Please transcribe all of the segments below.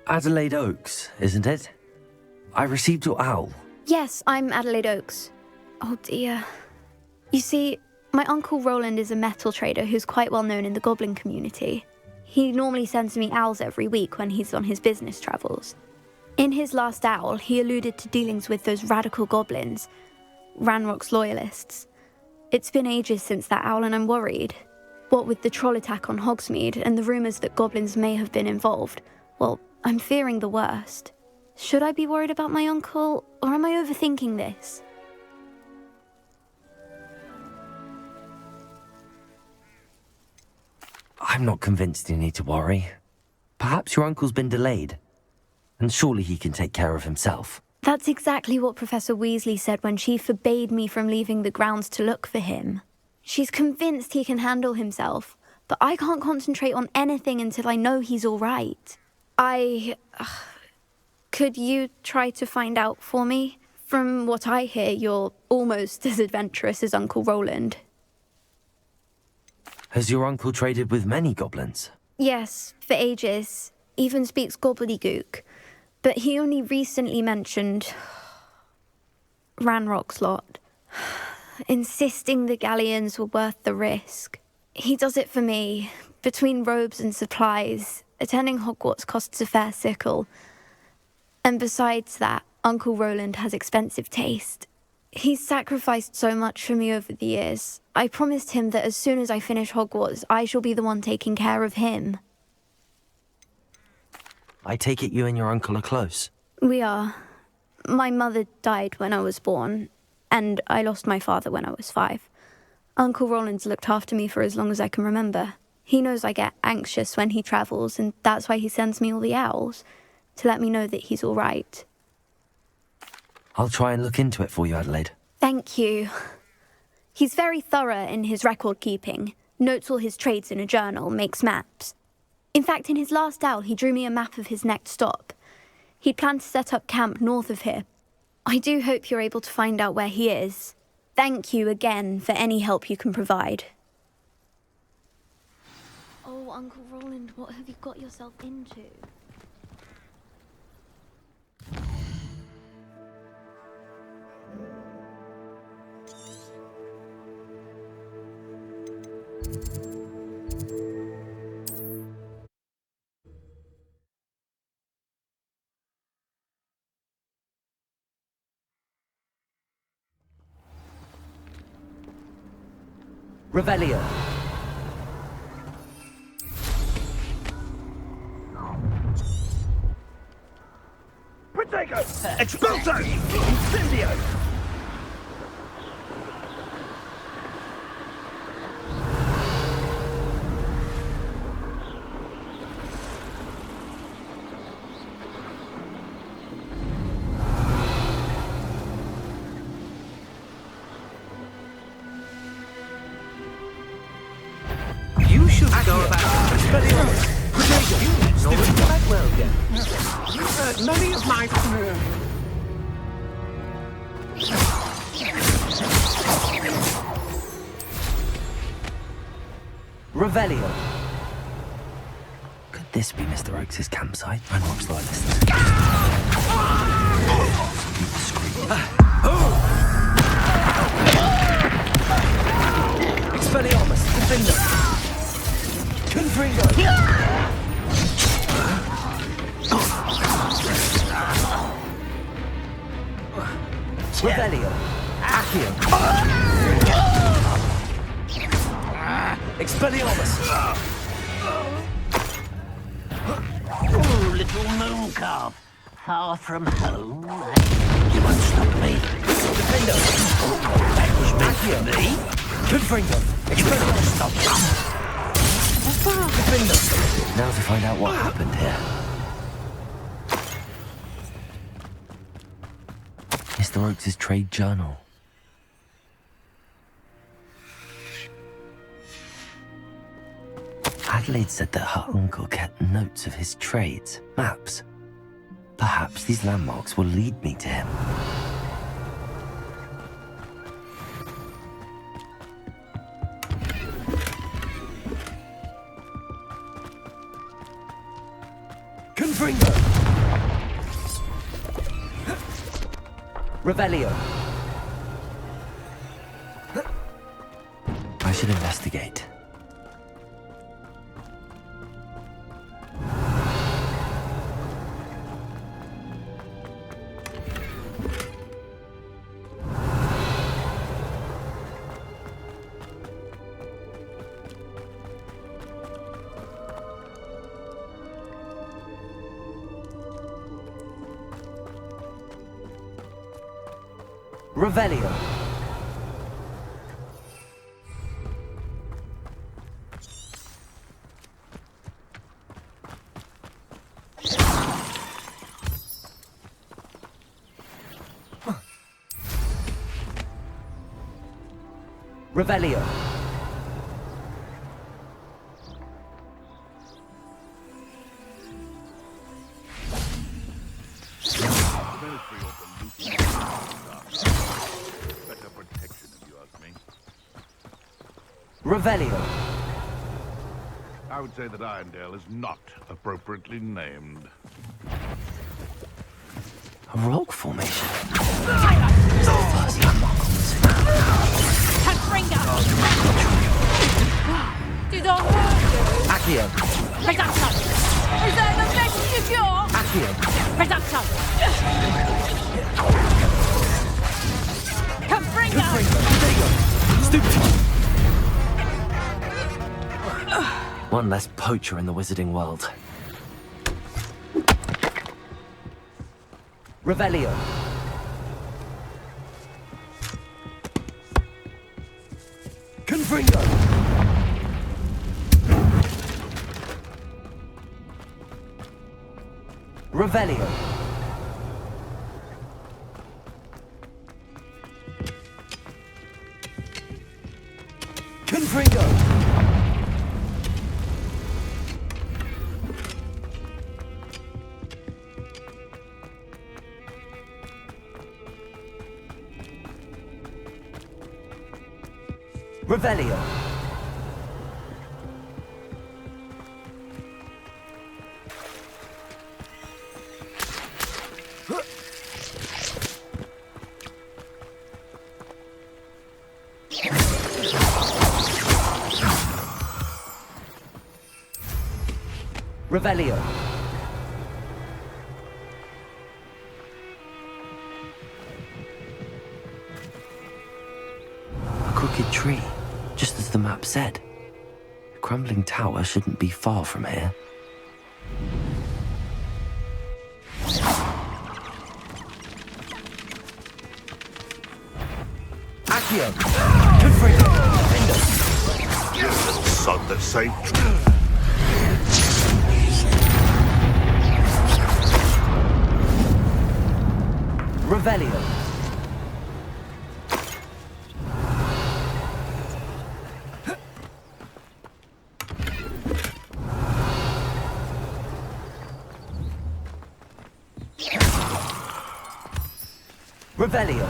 Adelaide Oaks, isn't it? I received your owl. Yes, I'm Adelaide Oaks. Oh dear. You see, my uncle Rowland is a metal trader who's quite well known in the goblin community. He normally sends me owls every week when he's on his business travels. In his last owl, he alluded to dealings with those radical goblins, Ranrock's loyalists. It's been ages since that owl and I'm worried. What with the troll attack on Hogsmeade and the rumours that goblins may have been involved, well, I'm fearing the worst. Should I be worried about my uncle, or am I overthinking this? I'm not convinced you need to worry. Perhaps your uncle's been delayed, and surely he can take care of himself. That's exactly what Professor Weasley said when she forbade me from leaving the grounds to look for him. She's convinced he can handle himself, but I can't concentrate on anything until I know he's all right. Could you try to find out for me? From what I hear, you're almost as adventurous as Uncle Rowland. Has your uncle traded with many goblins? Yes, for ages. Even speaks gobbledygook. But he only recently mentioned Ranrock's lot, insisting the galleons were worth the risk. He does it for me. Between robes and supplies, attending Hogwarts costs a fair sickle. And besides that, Uncle Rowland has expensive taste. He's sacrificed so much for me over the years. I promised him that as soon as I finish Hogwarts, I shall be the one taking care of him. I take it you and your uncle are close? We are. My mother died when I was born, and I lost my father when I was 5. Uncle Rowland's looked after me for as long as I can remember. He knows I get anxious when he travels, and that's why he sends me all the owls, to let me know that he's all right. I'll try and look into it for you, Adelaide. Thank you. He's very thorough in his record keeping, notes all his trades in a journal, makes maps. In fact, in his last owl, he drew me a map of his next stop. He'd planned to set up camp north of here. I do hope you're able to find out where he is. Thank you again for any help you can provide. Oh, Uncle Rowland, what have you got yourself into? Revelio. Protego! Expulso! Incendio! Go about quite well, then. You've heard many of my... Revelio. Could this be Mr. Oakes' campsite? I'm not slightest. Expelliarmus, Defender. Confringo! Revelio! Accio! Expelliarmus! Oh, little moon calf. Far from home. You won't stop me. Defendo! That was meant for me. Confringo! Expelliarmus! Stop! Now to find out what happened here. Mr. Oakes' trade journal. Adelaide said that her uncle kept notes of his trades, maps. Perhaps these landmarks will lead me to him. Confringo! Revelio. I should investigate. Revelio. Revelio. Better protection, if you ask me. Revelio. I would say that Irondale is not appropriately named. A rock formation. It's the first landmark on this map. Confringo! Did I hurt you? Accio. Reducto! Is that the message you're? Accio. Reducto! Confringo! Stupid. One less poacher in the wizarding world. Revelio. Confringo. Revelio. Confringo. Revelio. Revelio. A crooked tree, just as the map said. The crumbling tower shouldn't be far from here. Accio! Confringo! You little sod that say. Revelio. Revelio.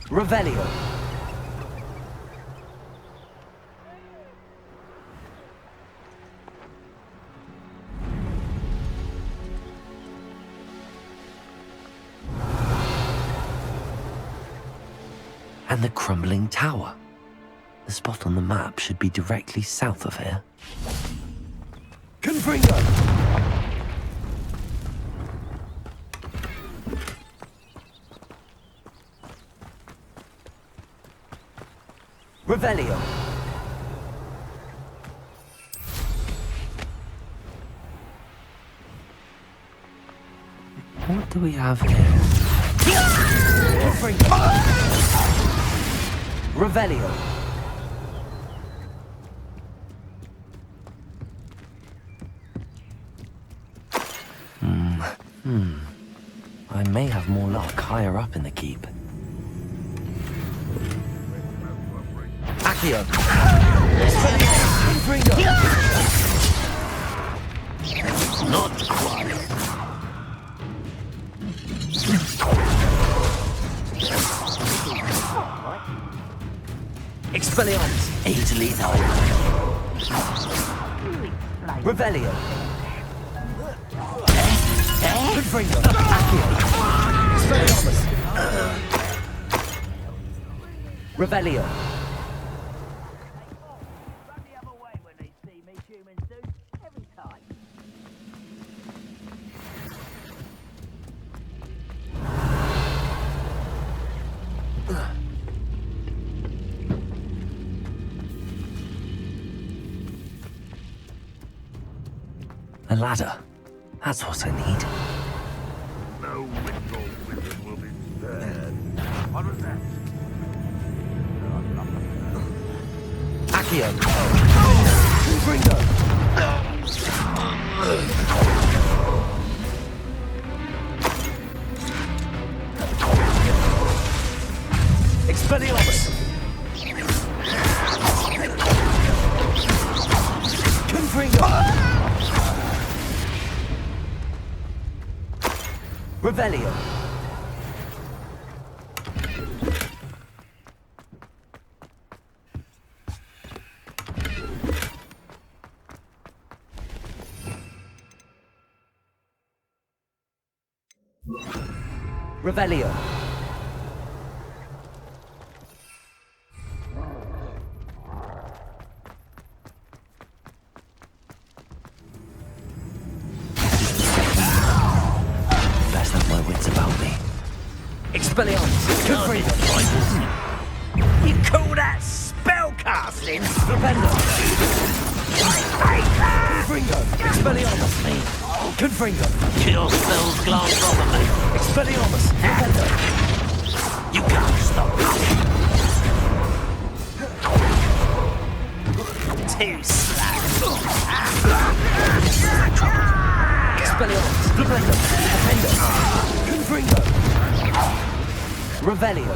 Revelio. And the crumbling tower. The spot on the map should be directly south of here. Confringo! Revelio. What do we have here? Revelio. I may have more luck higher up in the keep. Accio. Not quite. brutally though. Revelio. Confringo. Expelliarmus. Revelio. Run the other way when they see me, humans do. Every time. A ladder. That's what I need. No witch or wizard will be spared. What was that? Accio. Confringo. Expelliarmus. Confringo. Revelio. Revelio. Best have my wits about me. Expelliarmus. Confringo. You call that spellcasting? Rependo. Confringo. Expelliarmus. Confringo. Kill spells glance over me. Expelliarmus. Rependo. You can't stop me. Too slow. Expelliarmus. Rependo. Rependo. Confringo. Revelio.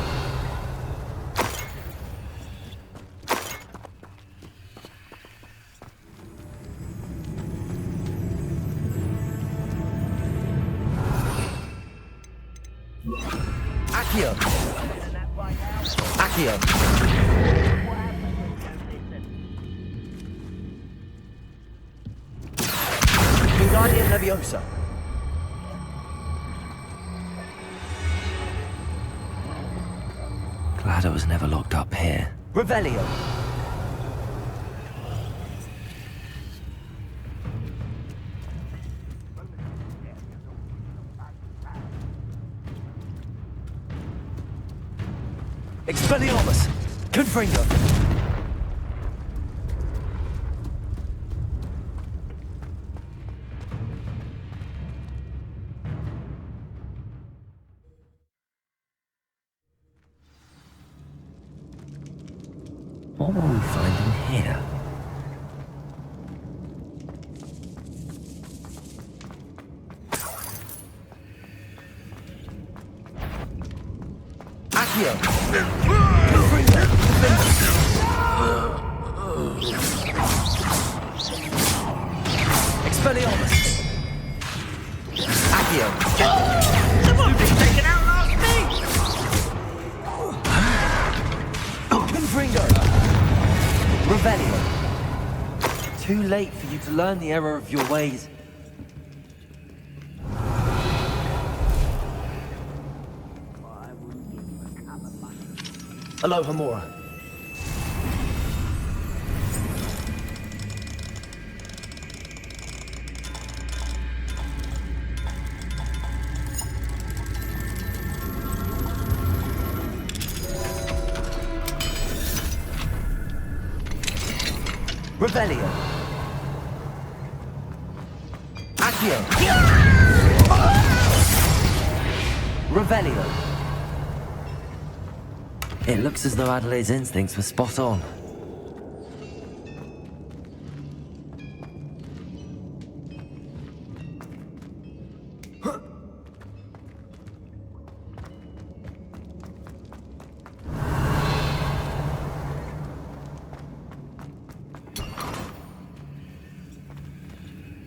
Accio. Accio. Wingardium Leviosa. Glad I was never locked up here. Revelio. Expelliarmus. Confringo. What will we find in here? Accio. Confringo. Expelliarmus. Accio. Someone was taken out last week. Confringo. Revelio. Too late for you to learn the error of your ways. Aloha Mora. Revelio. Accio. Revelio. It looks as though Adelaide's instincts were spot on.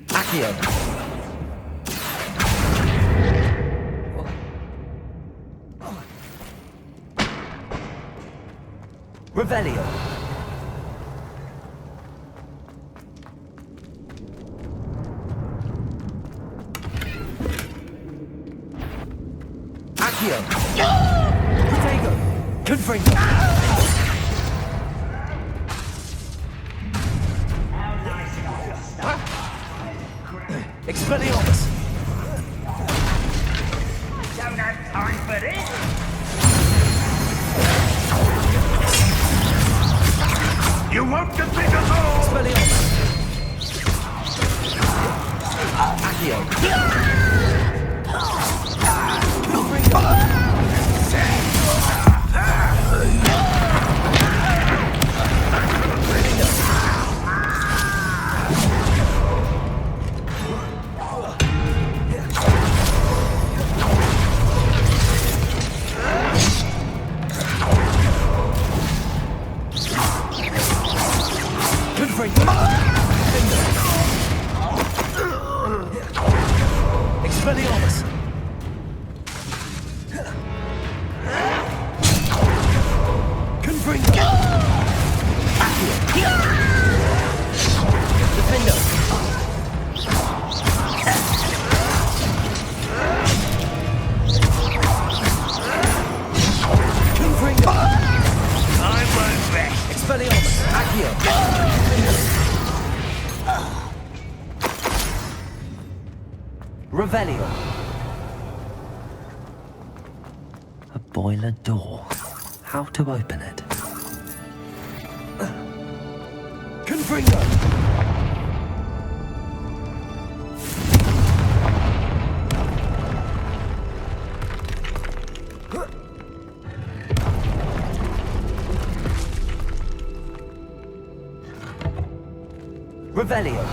Accio. Revelio. Accio. Protego. Confringo. Expelliarmus. Don't have time for this. You won't defeat us all! Expelliarmus. Accio. Confringo. Expelliarmus. Confringo. Accio. Defendo. Confringo. I won't rest. Expelliarmus. Accio. Revelio. A boiler door. How to open it? Confringo. Revelio.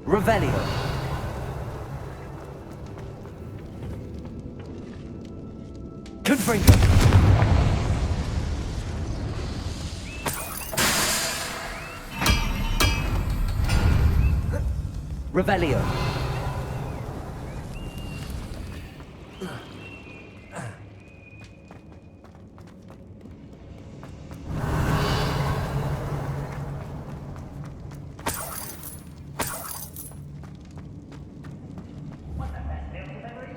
Revelio. Confringo. Revelio.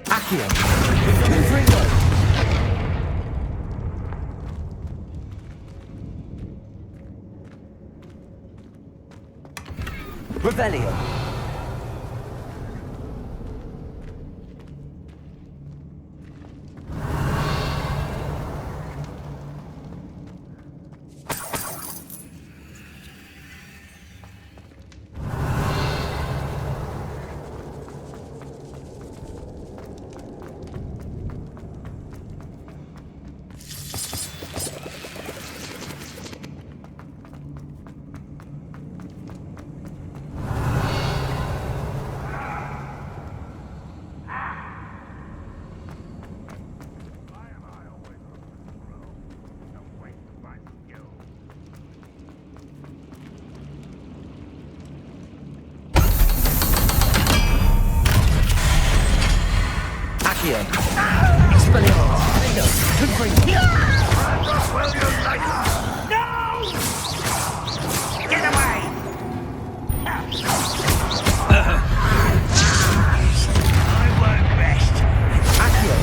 Accio. Confringo. Revelio. Accio. Expelliarmus. Defendo. Confringo. Will you like it? No! Get away! I won't rest. Accio.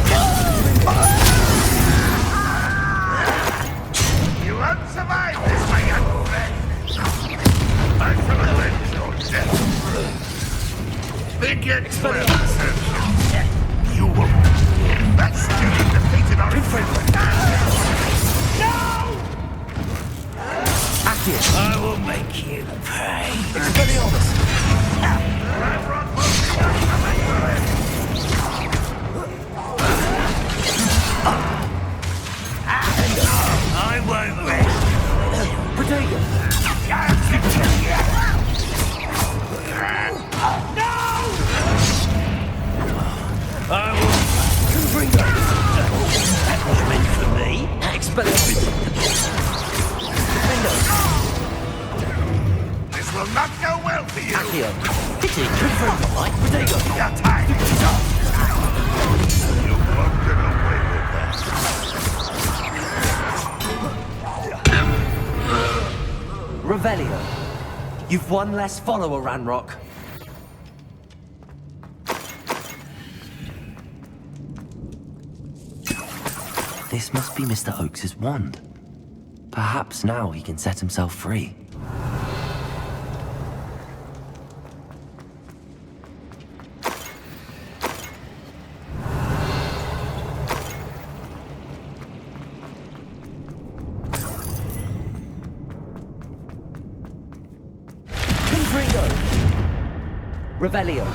You won't survive this, my young friend! I shall avenge your death! Begin Expelliarmus. You won't! That's still defeated our Confringo. No! Accio. I will make you pay. Expelliarmus. Accio. Pity, confirm, right? Protego. Attack! You won't get away with that. Revelio. You've one less follower, Ranrock. This must be Mr. Oakes' wand. Perhaps now he can set himself free. Confringo! Revelio.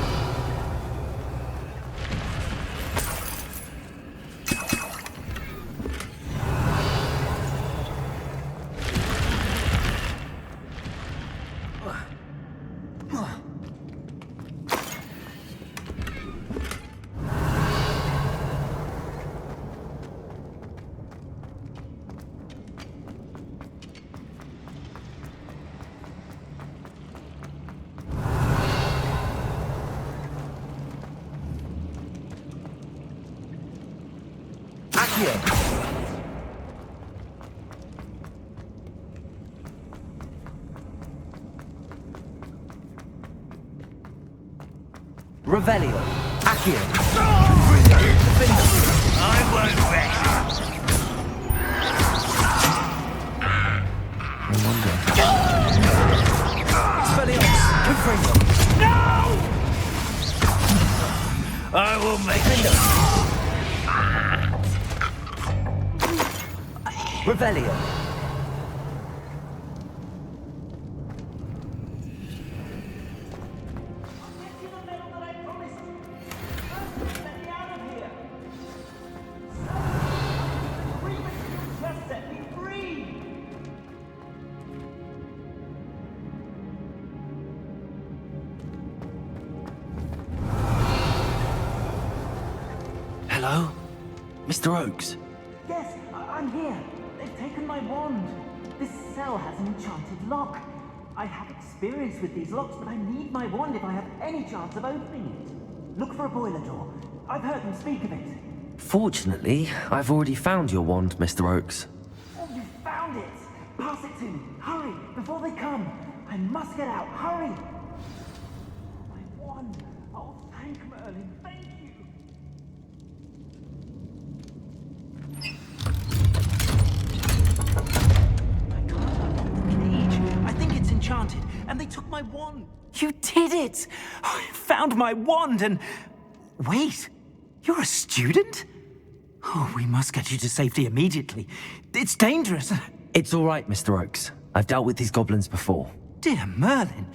Revelio. Accio. I won't rest. I wonder. Spellios. Confringo. No! I will make it. Revelio. Hello? Mr. Oakes? Yes, I'm here. They've taken my wand. This cell has an enchanted lock. I have experience with these locks, but I need my wand if I have any chance of opening it. Look for a boiler door. I've heard them speak of it. Fortunately, I've already found your wand, Mr. Oakes. Oh, you found it! Pass it to me. Hurry, before they come. I must get out. Hurry! My wand. Oh, thank Merlin. Thank you. I think it's enchanted, and they took my wand. You did it! I found my wand and... Wait, you're a student? Oh, we must get you to safety immediately. It's dangerous. It's all right, Mr. Oakes. I've dealt with these goblins before. Dear Merlin,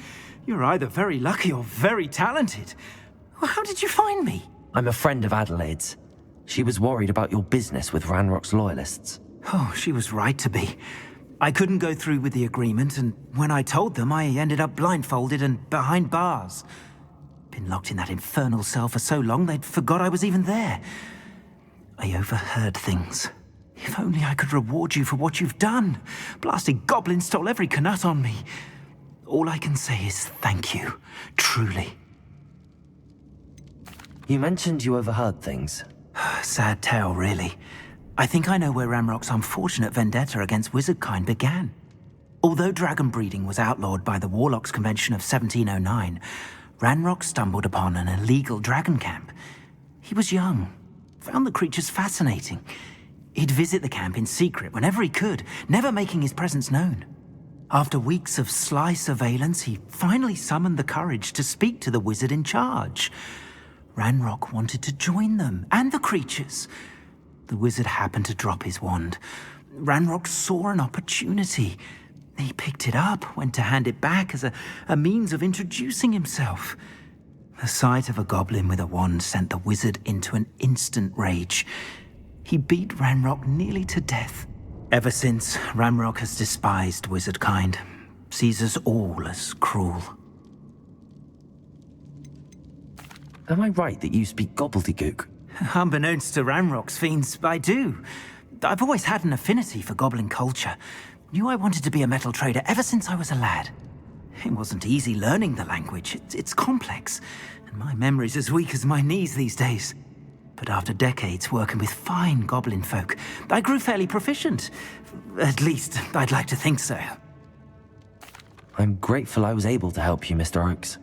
you're either very lucky or very talented. How did you find me? I'm a friend of Adelaide's. She was worried about your business with Ranrock's loyalists. Oh, she was right to be. I couldn't go through with the agreement, and when I told them, I ended up blindfolded and behind bars. Been locked in that infernal cell for so long, they'd forgot I was even there. I overheard things. If only I could reward you for what you've done. Blasted goblin stole every canut on me. All I can say is thank you, truly. You mentioned you overheard things. Sad tale, really. I think I know where Ranrock's unfortunate vendetta against wizardkind began. Although dragon breeding was outlawed by the Warlocks Convention of 1709, Ranrock stumbled upon an illegal dragon camp. He was young, found the creatures fascinating. He'd visit the camp in secret whenever he could, never making his presence known. After weeks of sly surveillance, he finally summoned the courage to speak to the wizard in charge. Ranrock wanted to join them, and the creatures. The wizard happened to drop his wand. Ranrock saw an opportunity. He picked it up, went to hand it back as a means of introducing himself. The sight of a goblin with a wand sent the wizard into an instant rage. He beat Ranrock nearly to death. Ever since, Ranrock has despised wizardkind, sees us all as cruel. Am I right that you speak gobbledygook? Unbeknownst to Ranrock's fiends, I do. I've always had an affinity for goblin culture. Knew I wanted to be a metal trader ever since I was a lad. It wasn't easy learning the language. It's complex, and my memory's as weak as my knees these days. But after decades working with fine goblin folk, I grew fairly proficient. At least, I'd like to think so. I'm grateful I was able to help you, Mr. Oakes.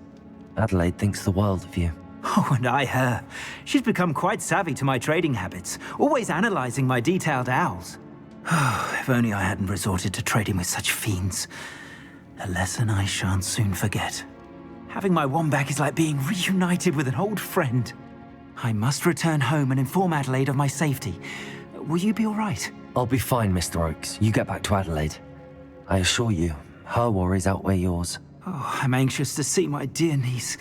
Adelaide thinks the world of you. Oh, and I her. She's become quite savvy to my trading habits, always analyzing my detailed owls. If only I hadn't resorted to trading with such fiends. A lesson I shan't soon forget. Having my wand back is like being reunited with an old friend. I must return home and inform Adelaide of my safety. Will you be all right? I'll be fine, Mr. Oakes. You get back to Adelaide. I assure you, her worries outweigh yours. Oh, I'm anxious to see my dear niece.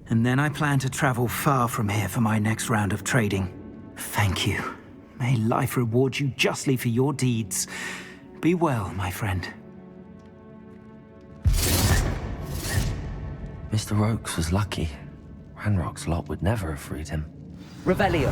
And then I plan to travel far from here for my next round of trading. Thank you. May life reward you justly for your deeds. Be well, my friend. Mr. Oakes was lucky. Ranrock's lot would never have freed him. Revelio.